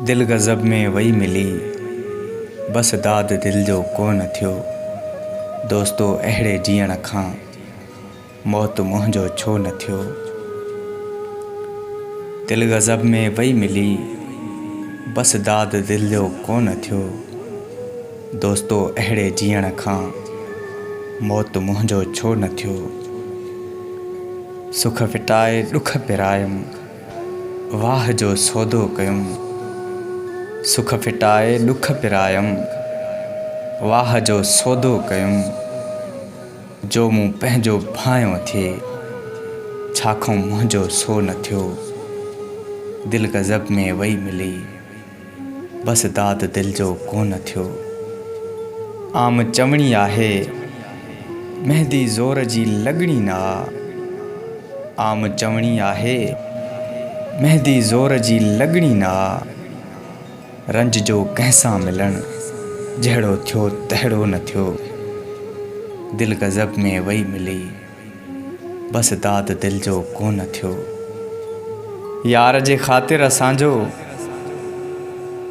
दिल गज़ब में वही मिली, बस दाद दिल जो कोन थियो। दोस्तो अहिड़े जीअण खां मौत मुंहिंजो छो न थियो। दिल गज़ब में वही मिली, बस दाद दिल जो कोन थियो। दोस्तो अहिड़े जीअण खां मौत मुंहिंजो छो न थियो। सुख फिटाए ॾुख पिरायमि, वाह जो सौदो कयुमि। सुख फिटाए ॾुख पिरायमि, वाह जो सौदो कयुमि। जो मूं पंहिंजो भायो थिए, छाखो मुंहिंजो सो न थियो। दिल गज़ब में वही मिली, बस दाद दिल जो कोन थियो। आम चवणी आहे, मेहदी ज़ोर जी लॻणी ना। आम चवणी आहे, मेहदी ज़ोर जी लॻणी ना। रंज जो कंहिंसां मिलण, जहिड़ो थियो तहिड़ो न थियो। दिल गज़ब में वही मिली, बस दाद दिल जो कोन थियो। यार जे ख़ातिर असांजो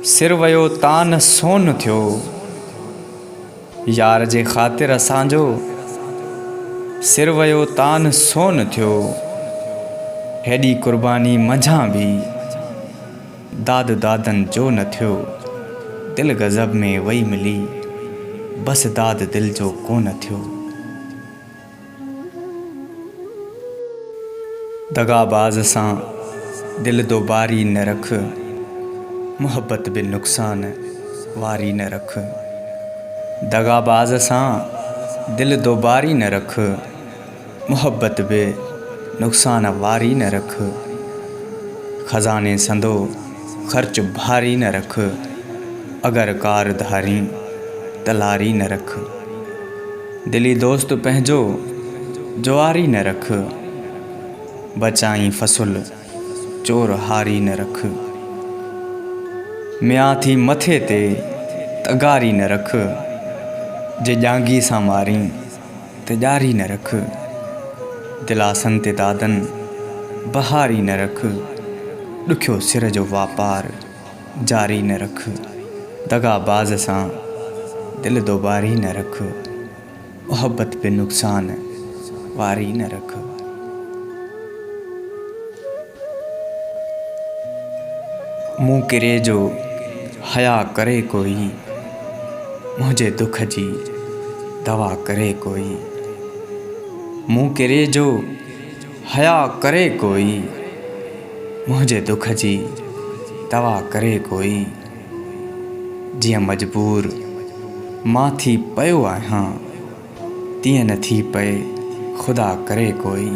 सिर वियो तान सोन थियो। यार जे ख़ातिर असांजो सिर वियो तान सोन थियो। हेॾी क़ुर्बानी मंझां बि दाद दादन जो न थियो। दिल गज़ब में वही मिली, बस दाद दिल जो कोन थियो। दगाबाज़ सां दिल दोबारी न रख, मुहब्बत बि नुक़सान वारी न रख। दगाबाज़ सां दिल दोबारी न रख, मुहब्बत बि नुक़सान वारी न रख। ख़ज़ाने संदो ख़र्च भारी न रख, अगर कार धारी तलारी न रख। दिली दोस्त पंहिंजो जुआरी न रख, बचाई फ़सुल चोर हारी न रख। मियां थी मथे ते तगारी न रख, जे ॼांगी सां मारी त ॼारी न रख। दिलासनि ते दादन बहारी न रख, ॾुखियो सिर जो वापार जारी न रख। दगाबाज़ सां दिल दोबारी न रख, मुहब्बत बि नुक़सान वारी न रख। मूं किरे जो हया करे कोई, मुंहिंजे दुख जी दवा करे कोई। मूं किरे जो हया करे कोई, मुंहिंजे दुख जी दवा करे कोई। जीअं मजबूर मां थी पियो आहियां, तीअं न थी पए ख़ुदा करे कोई।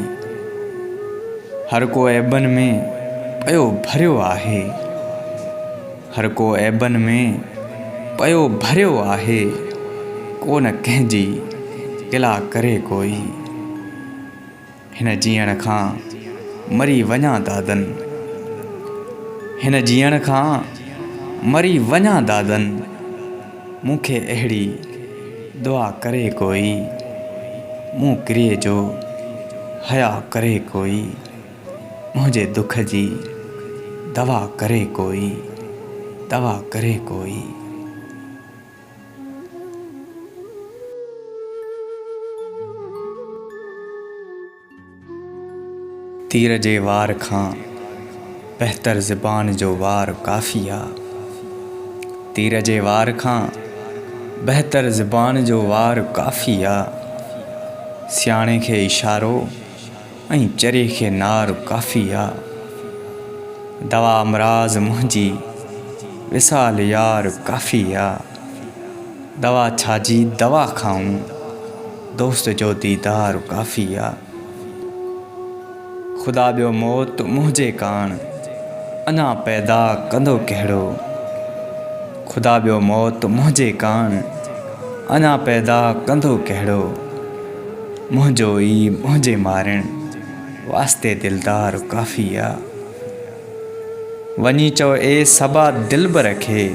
हर को ऐबन में पियो भरियो आहे, हर को ऐबन में पियो भरियो आहे। कोन कंहिंजी गिला करे कोई। हिन जीअण खां मरी वञा दादन, हिन जीअण खां मरी वञा दादन। मूंखे अहिड़ी दुआ करे कोई, मूं किरे जो हया करे कोई। मुंहिंजे दुख जी दवा करे कोई, दवा करे कोई। तीर जे वार खां बहितर ज़बान जो वार काफ़ी आ। तीर जे वार खां बहितर ज़बान जो वार काफ़ी आ। सियाणे खे इशारो ऐं चरे खे नार काफ़ी आ। दवा अमराज़ मुंहिंजी विसाल यार काफ़ी आ। दवा छाजी दवा खाऊं, दोस्त जो दीदार काफ़ी आ। ख़ुदा ॿियो मौत मुंहिंजे काण अञा पैदा कंदो कहिड़ो। ख़ुदा ॿियो मौत मुंहिंजे काण अञा पैदा कंदो कहिड़ो। मुंहिंजो ई मुंहिंजे मारण वास्ते दिलदार काफ़ी आ। वञी चओ ए सबा दिलबर खे,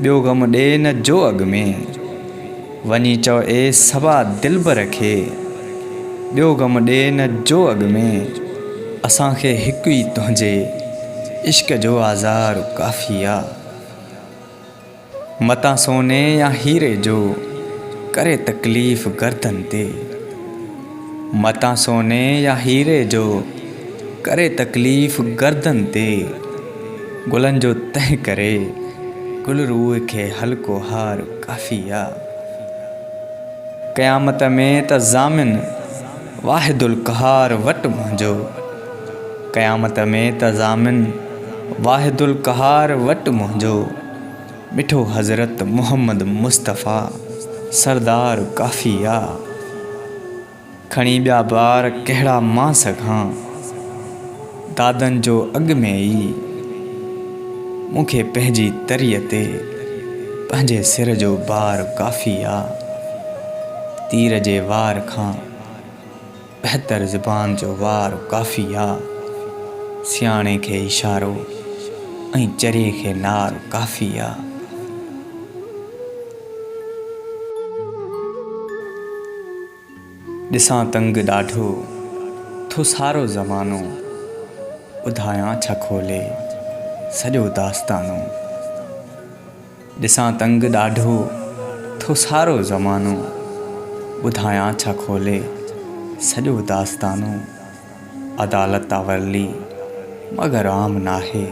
ॿियो ग़म ॾे न जो अॻ में। वञी चओ ए सबा दिलबर खे, ॿियो ग़म ॾे न जो अॻ में। असांखे हिकु ई तुंहिंजे इश्क जो आज़ार काफ़िया। मता सोने या हीरे जो करे तकलीफ़ गर्दन ते। मता सोने या हीरे जो करे तकलीफ़ गर्दन ते। गुलन जो तह करे गुल रूह खे हल्को हार काफ़िया। क़यामत में त ज़ामिन वाहिदुल क़हार वट मुंहिंजो। क़यामत में त ज़ामिन वाहिदुल क़हार वट मुंहिंजो। मिठो हज़रत मोहम्मद मुस्तफ़ा सरदार काफ़िया। खणी ॿिया ॿार कहिड़ा मां सघां दादनि जो अॻ में ई। मूंखे पंहिंजी तरीअ ते पंहिंजे सिर जो बार काफ़िया। तीर जे वार खां बहितर ज़ुबान जो वार काफ़िया। सियाणे खे इशारो ऐं चरिए खे नार काफ़िया। ॾिसां तंग ॾाढो थो सारो ज़मानो। ॿुधायां छा खोले सॼो दास्तानो। ॾिसां तंग ॾाढो थो सारो ज़मानो। ॿुधायां छा खोले सॼो दास्तानो। अदालत वरली मगर आम नाहे।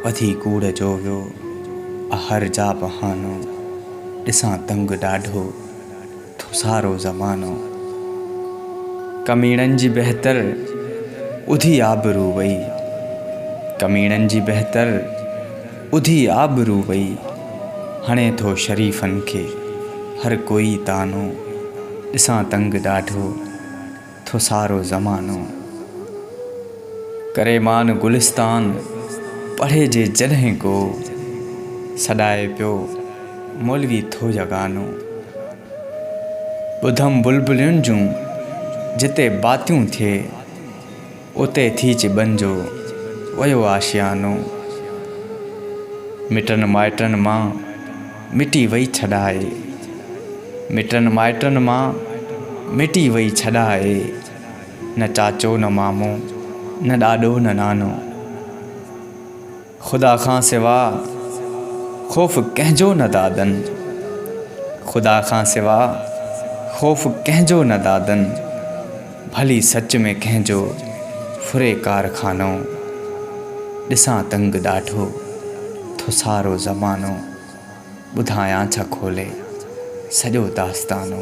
वधी कूड़ जो वियो हर जा बहानो। ॾिसां तंग ॾाढो थो सारो ज़मानो। कमीणनि जी बहितर उधी आबरू वई। कमीणनि जी बहितर उधी आबरू वई। हणे थो शरीफ़नि खे हर कोई तानो। ॾिसां तंग ॾाढो थो सारो ज़मानो। करे मान गुलिस्तान पढ़े जे जॾहिं को सॾाए पियो मौलवी थो जगानो। ॿुधमि बुलबुलियुनि जूं जिते बातियूं थिए उते थी चिॿनि जो वयो आशियानो। मिटनि माइटनि मां मिटी वई छॾाए। मिटनि माइटनि मां मिटी वई छॾाए। न चाचो न मामो न ॾाॾो न नानो। ख़ुदा खां सिवा ख़ौफ़ कंहिंजो न दादनि। ख़ुदा खां सिवा ख़ौफ़ कंहिंजो न दादनि। भली सच में कंहिंजो फुरे कारखानो। ॾिसां तंग ॾाढो थो सारो ज़मानो। ॿुधायां छा खोले सॼो दास्तानो।